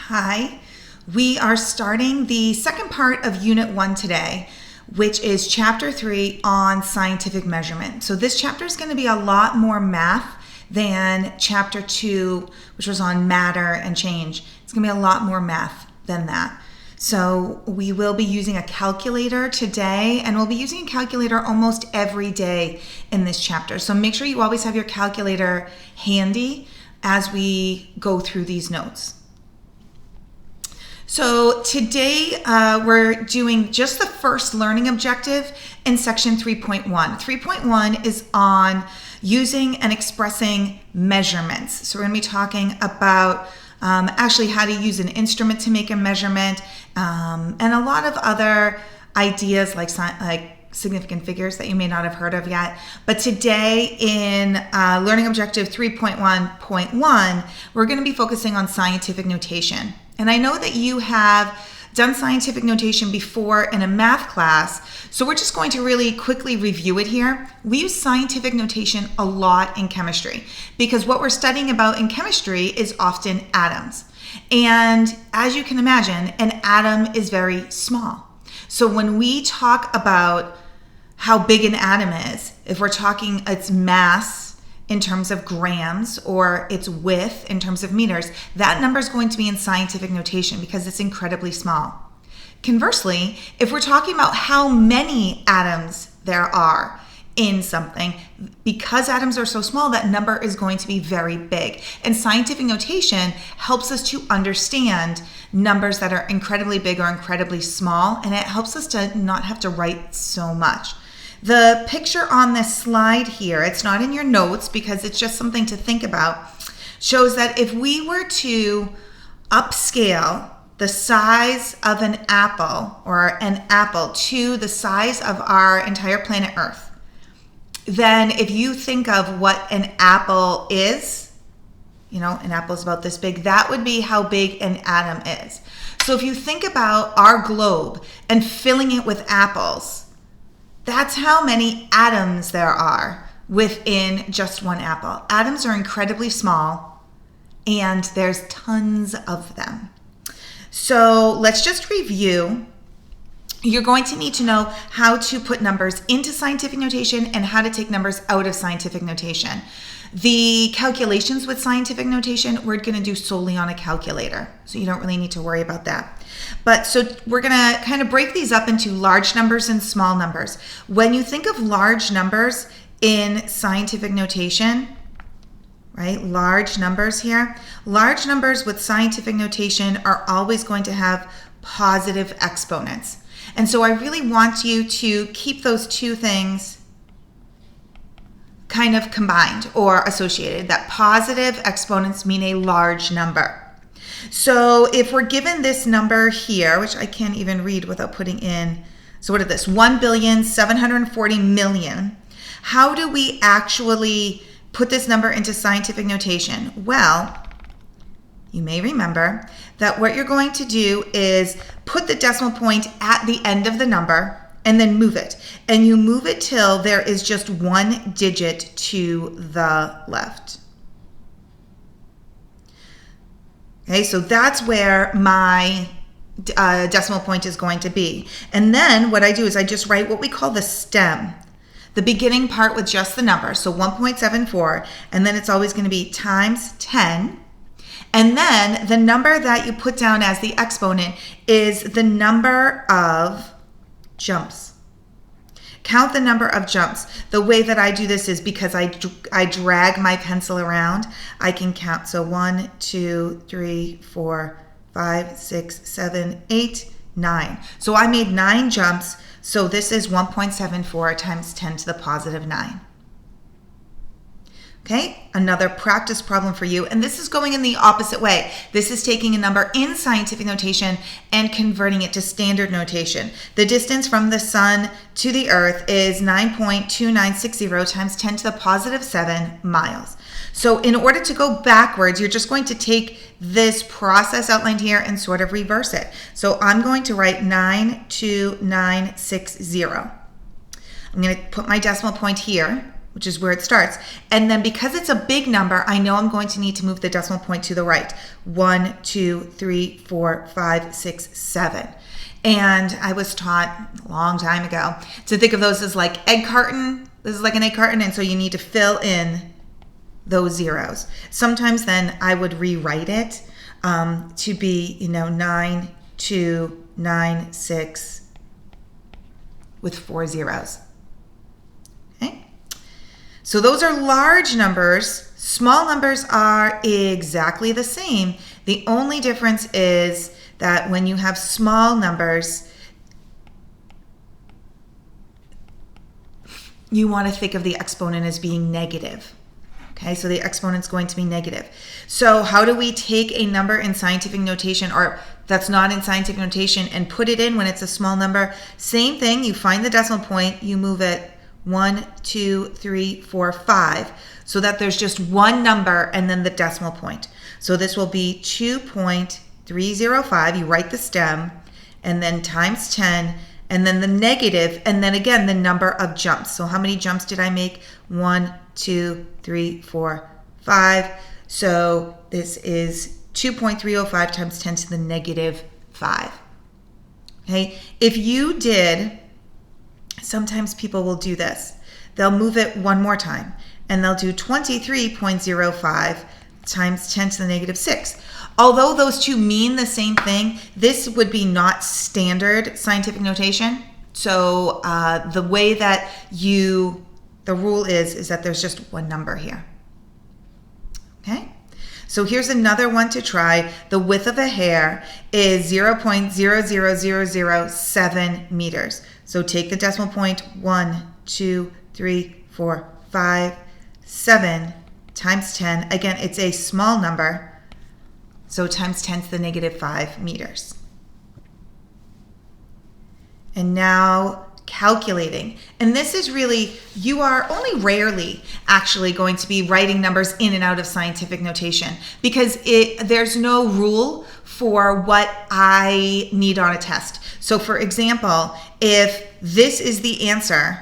Hi, we are starting the second part of Unit 1 today, which is Chapter 3 on scientific measurement. So this chapter is going to be a lot more math than Chapter 2, which was on matter and change. It's going to be a lot more math than that. So we will be using a calculator today, and we'll be using a calculator almost every day in this chapter. So make sure you always have your calculator handy as we go through these notes. So today we're doing just the first learning objective in section 3.1. 3.1 is on using and expressing measurements. So we're going to be talking about actually how to use an instrument to make a measurement and a lot of other ideas like significant figures that you may not have heard of yet. But today in learning objective 3.1.1, we're going to be focusing on scientific notation. And I know that you have done scientific notation before in a math class, so we're just going to really quickly review it here. We use scientific notation a lot in chemistry because what we're studying about in chemistry is often atoms. And as you can imagine, an atom is very small. So when we talk about how big an atom is, if we're talking its mass in terms of grams or its width in terms of meters, that number is going to be in scientific notation because it's incredibly small. Conversely, if we're talking about how many atoms there are in something, because atoms are so small, that number is going to be very big. And scientific notation helps us to understand numbers that are incredibly big or incredibly small, and it helps us to not have to write so much. The picture on this slide here, it's not in your notes because it's just something to think about, shows that if we were to upscale the size of an apple or an apple to the size of our entire planet Earth, then if you think of what an apple is, an apple is about this big, that would be how big an atom is. So if you think about our globe and filling it with apples, that's how many atoms there are within just one apple. Atoms are incredibly small, and there's tons of them. So let's just review. You're going to need to know how to put numbers into scientific notation and how to take numbers out of scientific notation. The calculations with scientific notation, we're going to do solely on a calculator, so you don't really need to worry about that. But so we're going to kind of break these up into large numbers and small numbers. When you think of large numbers in scientific notation, right, large numbers here, large numbers with scientific notation are always going to have positive exponents. And so I really want you to keep those two things kind of combined or associated, that positive exponents mean a large number. So if we're given this number here, which I can't even read without putting in, so what is this, 1,740,000,000. How do we actually put this number into scientific notation? Well, you may remember that what you're going to do is put the decimal point at the end of the number and then move it. And you move it till there is just one digit to the left. Okay, so that's where my decimal point is going to be. And then what I do is I just write what we call the stem, the beginning part with just the number, so 1.74, and then it's always going to be times 10. And then the number that you put down as the exponent is the number of jumps. Count the number of jumps. The way that I do this is because I drag my pencil around, I can count. So 1, 2, 3, 4, 5, 6, 7, 8, 9. So I made 9 jumps. So this is 1.74 times 10 to the positive 9. Okay, another practice problem for you. And this is going in the opposite way. This is taking a number in scientific notation and converting it to standard notation. The distance from the sun to the earth is 9.2960 times 10 to the positive 7 miles. So in order to go backwards, you're just going to take this process outlined here and sort of reverse it. So I'm going to write 92960. I'm going to put my decimal point here. which is where it starts. And then because it's a big number, I know I'm going to need to move the decimal point to the right. 1, 2, 3, 4, 5, 6, 7. And I was taught a long time ago to think of those as like egg carton. This is like an egg carton, and so you need to fill in those zeros. Sometimes then I would rewrite it to be, 9, 2, 9, 6 with 4 zeros. Okay? So those are large numbers. Small numbers are exactly the same. The only difference is that when you have small numbers, you want to think of the exponent as being negative. Okay, so the exponent's going to be negative. So how do we take a number in scientific notation, or that's not in scientific notation, and put it in when it's a small number? Same thing, you find the decimal point, you move it 1, 2, 3, 4, 5, so that there's just one number and then the decimal point. So this will be 2.305, you write the stem, and then times 10, and then the negative, and then again the number of jumps. So how many jumps did I make? 1, 2, 3, 4, 5. So this is 2.305 times 10 to the negative 5. Okay, if you did, sometimes people will do this. They'll move it one more time, and they'll do 23.05 times 10 to the negative 6. Although those two mean the same thing, this would be not standard scientific notation. So the way that the rule is that there's just one number here. Okay? So here's another one to try. The width of a hair is 0.00007 meters. So take the decimal point, 1, 2, 3, 4, 5, 7 times 10. Again, it's a small number. So times 10 to the negative 5 meters. And now calculating. And this is really, you are only rarely actually going to be writing numbers in and out of scientific notation, because there's no rule for what I need on a test. So for example, if this is the answer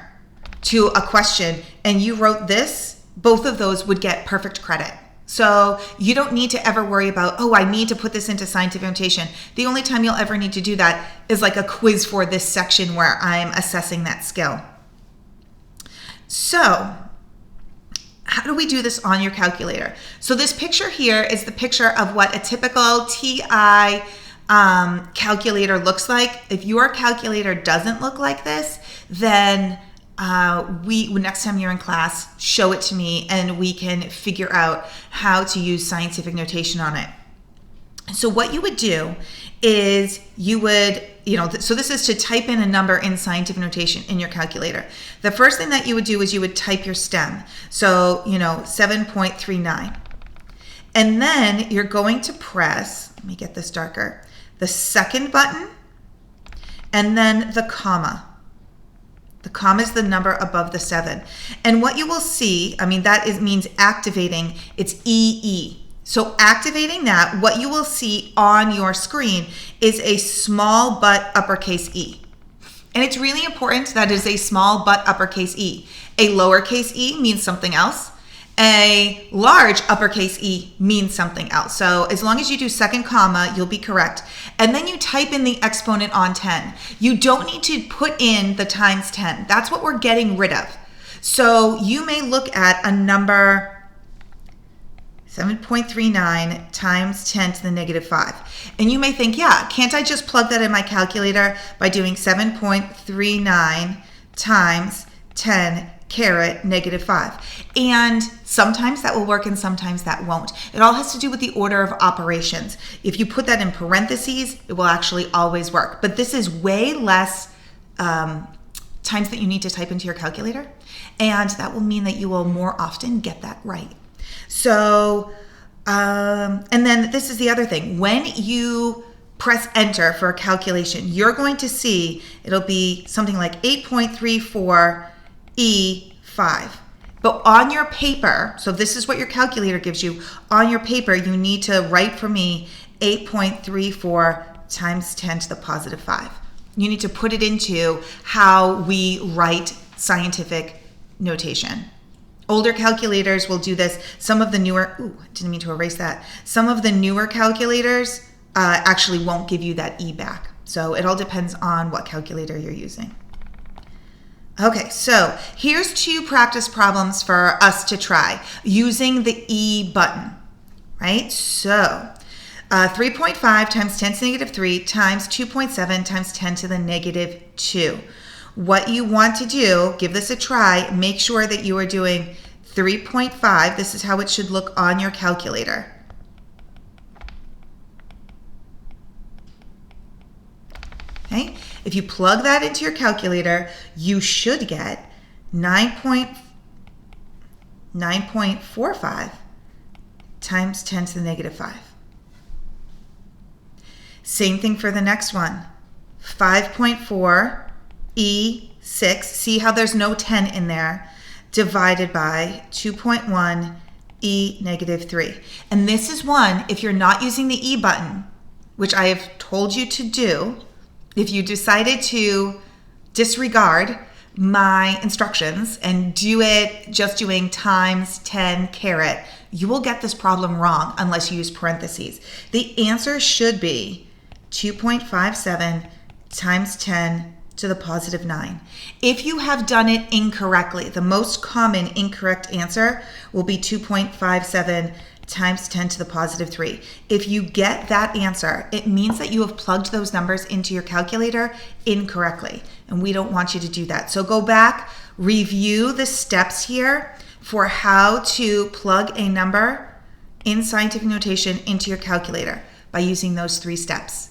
to a question and you wrote this, both of those would get perfect credit. So you don't need to ever worry about, oh, I need to put this into scientific notation. The only time you'll ever need to do that is like a quiz for this section where I'm assessing that skill. So how do we do this on your calculator? So this picture here is the picture of what a typical TI calculator looks like. If your calculator doesn't look like this, then next time you're in class, show it to me and we can figure out how to use scientific notation on it. So what you would do is you would, so this is to type in a number in scientific notation in your calculator. The first thing that you would do is you would type your stem. So, 7.39. And then you're going to press, let me get this darker, the second button and then the comma. The comma is the number above the 7. And what you will see, means activating, it's EE. So activating that, what you will see on your screen is a small but uppercase E. And it's really important that it is a small but uppercase E. A lowercase e means something else. A large uppercase E means something else. So as long as you do second comma, you'll be correct. And then you type in the exponent on 10. You don't need to put in the times 10. That's what we're getting rid of. So you may look at a number 7.39 times 10 to the negative 5. And you may think, yeah, can't I just plug that in my calculator by doing 7.39 times 10 caret negative 5. And sometimes that will work and sometimes that won't. It all has to do with the order of operations. If you put that in parentheses, it will actually always work. But this is way less times that you need to type into your calculator. And that will mean that you will more often get that right. So, and then this is the other thing. When you press enter for a calculation, you're going to see it'll be something like 8.34 E5. But on your paper, so this is what your calculator gives you, on your paper you need to write for me 8.34 times 10 to the positive 5. You need to put it into how we write scientific notation. Older calculators will do this. Some of the newer, didn't mean to erase that. Some of the newer calculators actually won't give you that E back. So it all depends on what calculator you're using. Okay, so here's 2 practice problems for us to try using the E button, right? So 3.5 times 10 to the negative 3 times 2.7 times 10 to the negative 2. What you want to do, give this a try, make sure that you are doing 3.5. This is how it should look on your calculator. Okay, if you plug that into your calculator, you should get 9.45 times 10 to the negative 5. Same thing for the next one. 5.4 E6, see how there's no 10 in there, divided by 2.1 E negative 3. And this is one, if you're not using the E button, which I have told you to do, if you decided to disregard my instructions and do it just doing times 10 caret, you will get this problem wrong unless you use parentheses. The answer should be 2.57 times 10 to the positive 9. If you have done it incorrectly, the most common incorrect answer will be 2.57 times 10 to the positive 3. If you get that answer, it means that you have plugged those numbers into your calculator incorrectly, and we don't want you to do that. So go back, review the steps here for how to plug a number in scientific notation into your calculator by using those 3 steps.